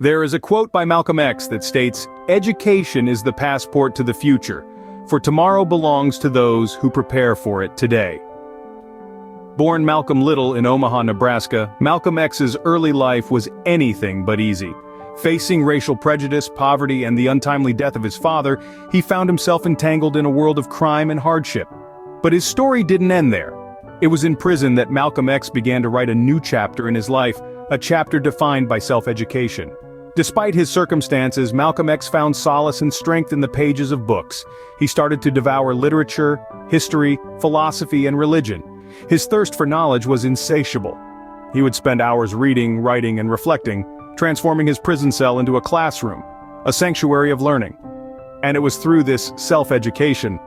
There is a quote by Malcolm X that states, "Education is the passport to the future, for tomorrow belongs to those who prepare for it today." Born Malcolm Little in Omaha, Nebraska, Malcolm X's early life was anything but easy. Facing racial prejudice, poverty, and the untimely death of his father, he found himself entangled in a world of crime and hardship. But his story didn't end there. It was in prison that Malcolm X began to write a new chapter in his life, a chapter defined by self-education. Despite his circumstances, Malcolm X found solace and strength in the pages of books. He started to devour literature, history, philosophy, and religion. His thirst for knowledge was insatiable. He would spend hours reading, writing, and reflecting, transforming his prison cell into a classroom, a sanctuary of learning. And it was through this self-education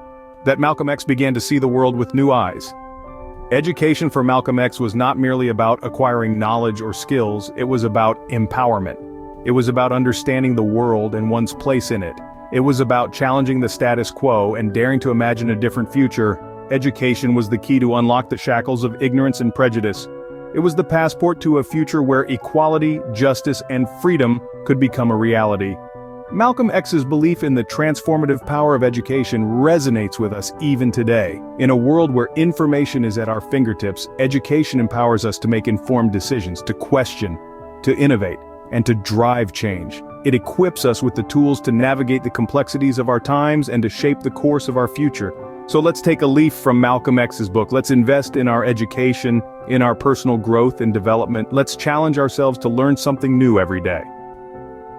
that Malcolm X began to see the world with new eyes. Education for Malcolm X was not merely about acquiring knowledge or skills, it was about empowerment. It was about understanding the world and one's place in it. It was about challenging the status quo and daring to imagine a different future. Education was the key to unlock the shackles of ignorance and prejudice. It was the passport to a future where equality, justice, and freedom could become a reality. Malcolm X's belief in the transformative power of education resonates with us even today. In a world where information is at our fingertips, education empowers us to make informed decisions, to question, to innovate, and to drive change. It equips us with the tools to navigate the complexities of our times and to shape the course of our future. So let's take a leaf from Malcolm X's book. Let's invest in our education, in our personal growth and development. Let's challenge ourselves to learn something new every day.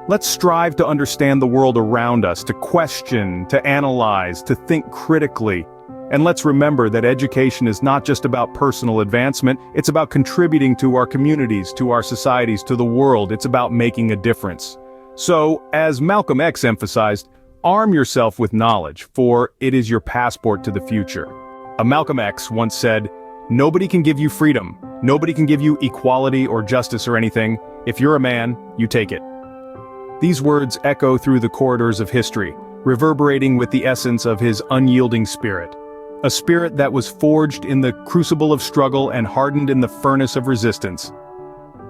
Let's strive to understand the world around us, to question, to analyze, to think critically. And let's remember that education is not just about personal advancement, it's about contributing to our communities, to our societies, to the world. It's about making a difference. So, as Malcolm X emphasized, arm yourself with knowledge, for it is your passport to the future. Malcolm X once said, "Nobody can give you freedom. Nobody can give you equality or justice or anything. If you're a man, you take it." These words echo through the corridors of history, reverberating with the essence of his unyielding spirit. A spirit that was forged in the crucible of struggle and hardened in the furnace of resistance.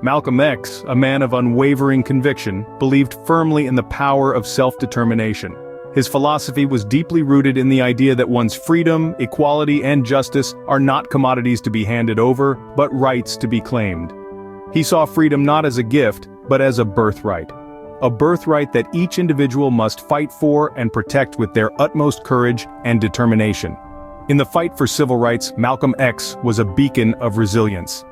Malcolm X, a man of unwavering conviction, believed firmly in the power of self-determination. His philosophy was deeply rooted in the idea that one's freedom, equality, and justice are not commodities to be handed over, but rights to be claimed. He saw freedom not as a gift, but as a birthright. A birthright that each individual must fight for and protect with their utmost courage and determination. In the fight for civil rights, Malcolm X was a beacon of resilience.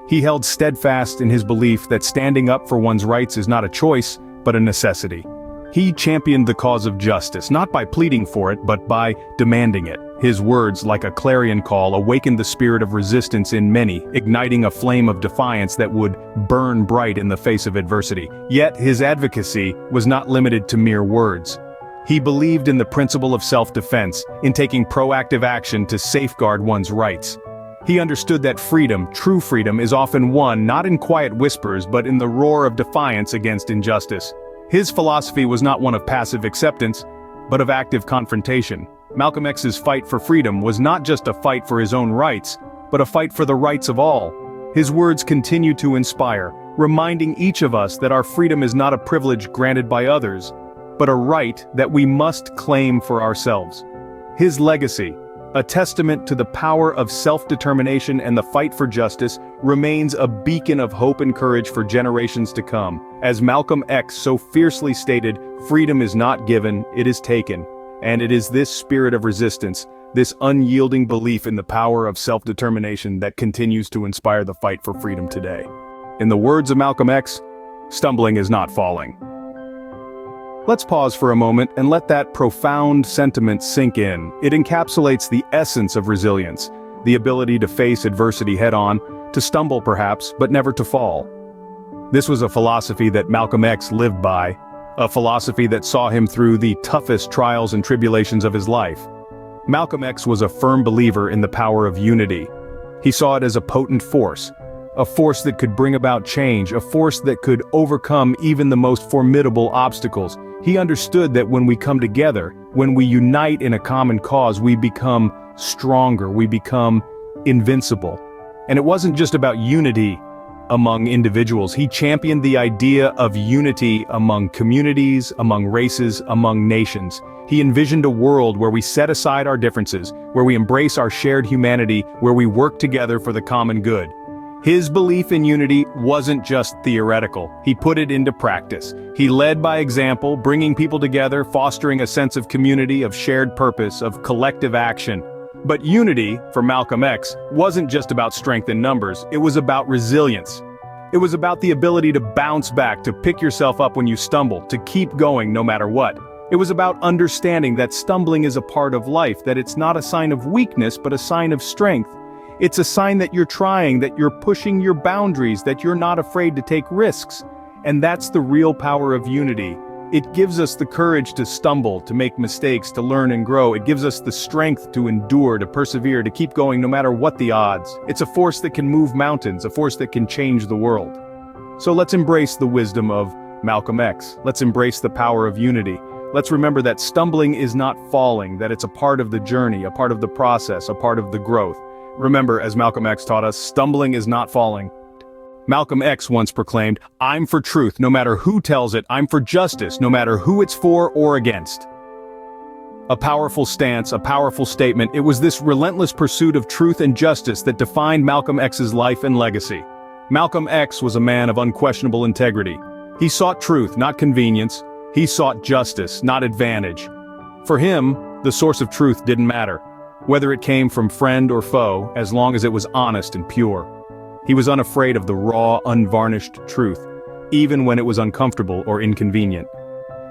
He held steadfast in his belief that standing up for one's rights is not a choice, but a necessity. He championed the cause of justice, not by pleading for it, but by demanding it. His words, like a clarion call, awakened the spirit of resistance in many, igniting a flame of defiance that would burn bright in the face of adversity. Yet his advocacy was not limited to mere words. He believed in the principle of self-defense, in taking proactive action to safeguard one's rights. He understood that freedom, true freedom, is often won not in quiet whispers but in the roar of defiance against injustice. His philosophy was not one of passive acceptance, but of active confrontation. Malcolm X's fight for freedom was not just a fight for his own rights, but a fight for the rights of all. His words continue to inspire, reminding each of us that our freedom is not a privilege granted by others, but a right that we must claim for ourselves. His legacy, a testament to the power of self-determination and the fight for justice, remains a beacon of hope and courage for generations to come. As Malcolm X so fiercely stated, freedom is not given, it is taken. And it is this spirit of resistance, this unyielding belief in the power of self-determination that continues to inspire the fight for freedom today. In the words of Malcolm X, stumbling is not falling. Let's pause for a moment and let that profound sentiment sink in. It encapsulates the essence of resilience, the ability to face adversity head-on, to stumble perhaps, but never to fall. This was a philosophy that Malcolm X lived by, a philosophy that saw him through the toughest trials and tribulations of his life. Malcolm X was a firm believer in the power of unity. He saw it as a potent force, a force that could bring about change, a force that could overcome even the most formidable obstacles. He understood that when we come together, when we unite in a common cause, we become stronger, we become invincible. And it wasn't just about unity, among individuals. He championed the idea of unity among communities, among races, among nations. He envisioned a world where we set aside our differences, where we embrace our shared humanity, where we work together for the common good. His belief in unity wasn't just theoretical. He put it into practice. He led by example, bringing people together, fostering a sense of community, of shared purpose, of collective action. But unity, for Malcolm X, wasn't just about strength in numbers, it was about resilience. It was about the ability to bounce back, to pick yourself up when you stumble, to keep going no matter what. It was about understanding that stumbling is a part of life, that it's not a sign of weakness but a sign of strength. It's a sign that you're trying, that you're pushing your boundaries, that you're not afraid to take risks. And that's the real power of unity. It gives us the courage to stumble, to make mistakes, to learn and grow. It gives us the strength to endure, to persevere, to keep going no matter what the odds. It's a force that can move mountains, a force that can change the world. So let's embrace the wisdom of Malcolm X. Let's embrace the power of unity. Let's remember that stumbling is not falling, that it's a part of the journey, a part of the process, a part of the growth. Remember, as Malcolm X taught us, stumbling is not falling. Malcolm X once proclaimed, "I'm for truth, no matter who tells it. I'm for justice, no matter who it's for or against." A powerful stance, a powerful statement. It was this relentless pursuit of truth and justice that defined Malcolm X's life and legacy. Malcolm X was a man of unquestionable integrity. He sought truth, not convenience. He sought justice, not advantage. For him, the source of truth didn't matter, whether it came from friend or foe, as long as it was honest and pure. He was unafraid of the raw, unvarnished truth, even when it was uncomfortable or inconvenient.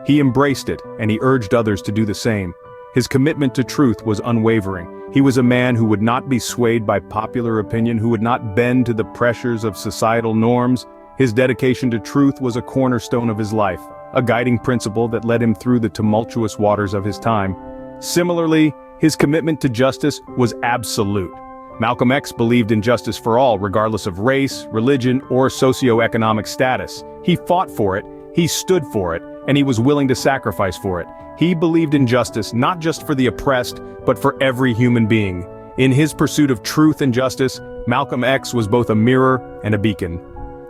He embraced it, and he urged others to do the same. His commitment to truth was unwavering. He was a man who would not be swayed by popular opinion, who would not bend to the pressures of societal norms. His dedication to truth was a cornerstone of his life, a guiding principle that led him through the tumultuous waters of his time. Similarly, his commitment to justice was absolute. Malcolm X believed in justice for all, regardless of race, religion, or socioeconomic status. He fought for it, he stood for it, and he was willing to sacrifice for it. He believed in justice not just for the oppressed, but for every human being. In his pursuit of truth and justice, Malcolm X was both a mirror and a beacon.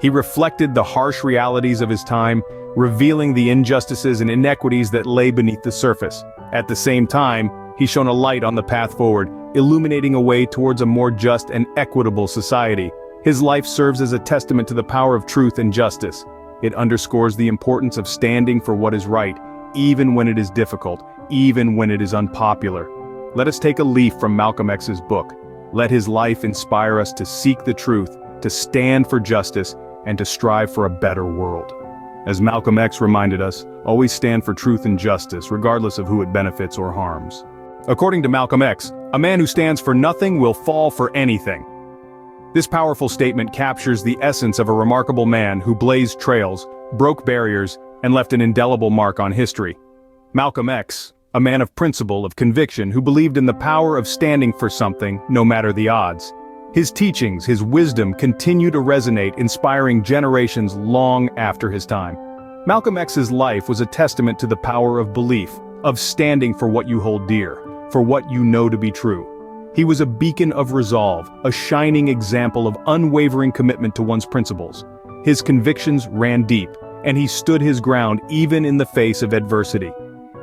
He reflected the harsh realities of his time, revealing the injustices and inequities that lay beneath the surface. At the same time, he shone a light on the path forward, illuminating a way towards a more just and equitable society. His life serves as a testament to the power of truth and justice. It underscores the importance of standing for what is right, even when it is difficult, even when it is unpopular. Let us take a leaf from Malcolm X's book. Let his life inspire us to seek the truth, to stand for justice, and to strive for a better world. As Malcolm X reminded us, always stand for truth and justice, regardless of who it benefits or harms. According to Malcolm X, a man who stands for nothing will fall for anything. This powerful statement captures the essence of a remarkable man who blazed trails, broke barriers, and left an indelible mark on history. Malcolm X, a man of principle, of conviction, who believed in the power of standing for something, no matter the odds. His teachings, his wisdom continue to resonate, inspiring generations long after his time. Malcolm X's life was a testament to the power of belief, of standing for what you hold dear, for what you know to be true. He was a beacon of resolve, a shining example of unwavering commitment to one's principles. His convictions ran deep, and he stood his ground even in the face of adversity.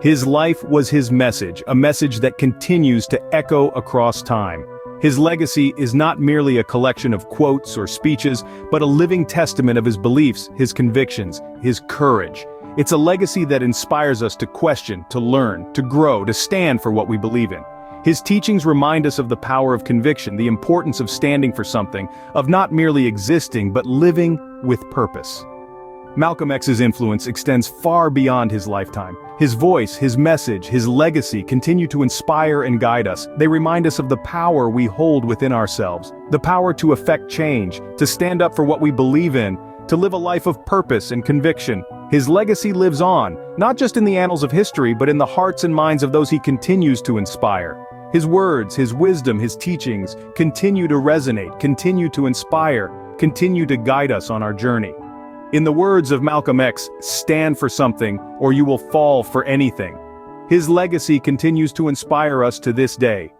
His life was his message, a message that continues to echo across time. His legacy is not merely a collection of quotes or speeches, but a living testament of his beliefs, his convictions, his courage. It's a legacy that inspires us to question, to learn, to grow, to stand for what we believe in. His teachings remind us of the power of conviction, the importance of standing for something, of not merely existing but living with purpose. Malcolm X's influence extends far beyond his lifetime. His voice, his message, his legacy continue to inspire and guide us. They remind us of the power we hold within ourselves, the power to affect change, to stand up for what we believe in, to live a life of purpose and conviction. His legacy lives on, not just in the annals of history, but in the hearts and minds of those he continues to inspire. His words, his wisdom, his teachings continue to resonate, continue to inspire, continue to guide us on our journey. In the words of Malcolm X, stand for something or you will fall for anything. His legacy continues to inspire us to this day.